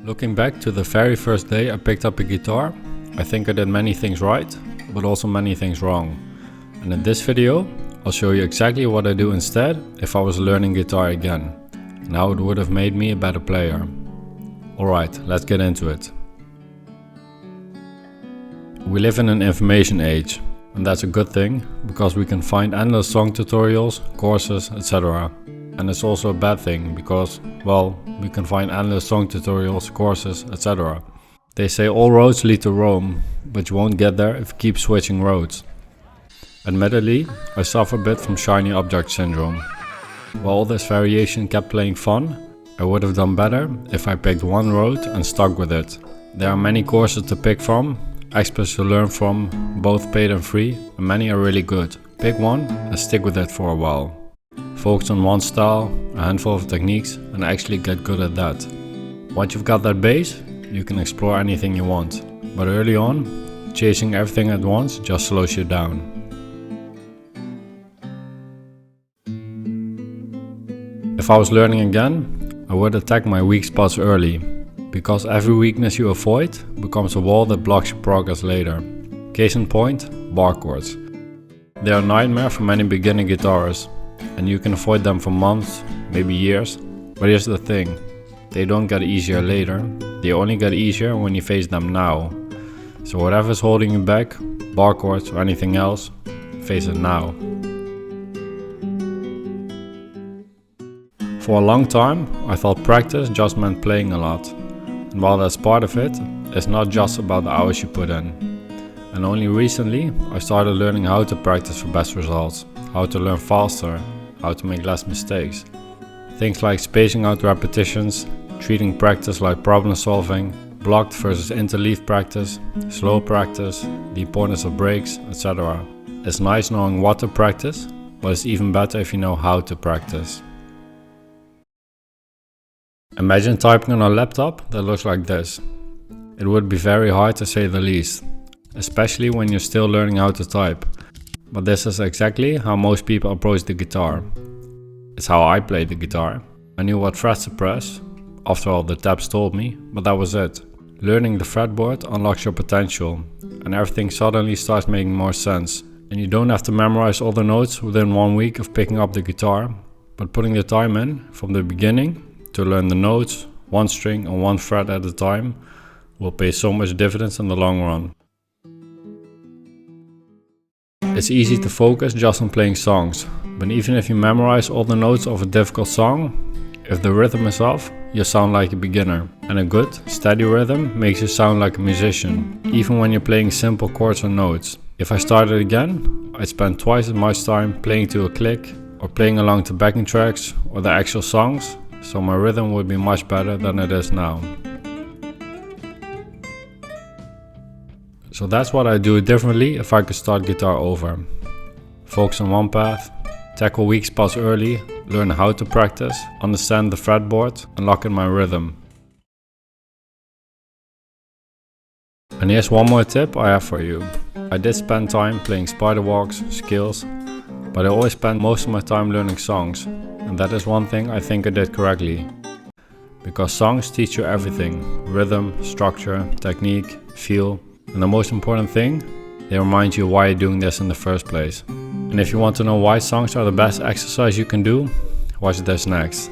Looking back to the very first day I picked up a guitar, I think I did many things right, but also many things wrong. And in this video, I'll show you exactly what I do instead if I was learning guitar again, and how it would have made me a better player. Alright, let's get into it. We live in an information age, and that's a good thing, because we can find endless song tutorials, courses, etc. And it's also a bad thing, because, well, we can find endless song tutorials, courses, etc. They say all roads lead to Rome, but you won't get there if you keep switching roads. Admittedly, I suffer a bit from shiny object syndrome. While all this variation kept playing fun, I would have done better if I picked one road and stuck with it. There are many courses to pick from, experts to learn from, both paid and free, and many are really good. Pick one and stick with it for a while. Focus on one style, a handful of techniques, and actually get good at that. Once you've got that base, you can explore anything you want. But early on, chasing everything at once just slows you down. If I was learning again, I would attack my weak spots early, because every weakness you avoid becomes a wall that blocks your progress later. Case in point, bar chords. They are a nightmare for many beginning guitarists, and you can avoid them for months, maybe years. But here's the thing, they don't get easier later, they only get easier when you face them now. So whatever's holding you back, bar chords or anything else, face it now. For a long time, I thought practice just meant playing a lot. And while that's part of it, it's not just about the hours you put in. And only recently, I started learning how to practice for best results, how to learn faster, how to make less mistakes. Things like spacing out repetitions, treating practice like problem solving, blocked versus interleave practice, slow practice, the importance of breaks, etc. It's nice knowing what to practice, but it's even better if you know how to practice. Imagine typing on a laptop that looks like this. It would be very hard to say the least, especially when you're still learning how to type. But this is exactly how most people approach the guitar. It's how I played the guitar. I knew what frets to press, after all the tabs told me, but that was it. Learning the fretboard unlocks your potential, and everything suddenly starts making more sense. And you don't have to memorize all the notes within 1 week of picking up the guitar, but putting the time in from the beginning to learn the notes, one string and one fret at a time, will pay so much dividends in the long run. It's easy to focus just on playing songs, but even if you memorize all the notes of a difficult song, if the rhythm is off, you sound like a beginner. And a good, steady rhythm makes you sound like a musician, even when you're playing simple chords or notes. If I started again, I'd spend twice as much time playing to a click, or playing along to backing tracks, or the actual songs, so my rhythm would be much better than it is now. So that's what I'd do differently if I could start guitar over. Focus on one path, tackle weak spots early, learn how to practice, understand the fretboard, and lock in my rhythm. And here's one more tip I have for you. I did spend time playing spider walks, scales, but I always spent most of my time learning songs. And that is one thing I think I did correctly. Because songs teach you everything: rhythm, structure, technique, feel, and the most important thing, they remind you why you're doing this in the first place. And if you want to know why songs are the best exercise you can do, watch this next.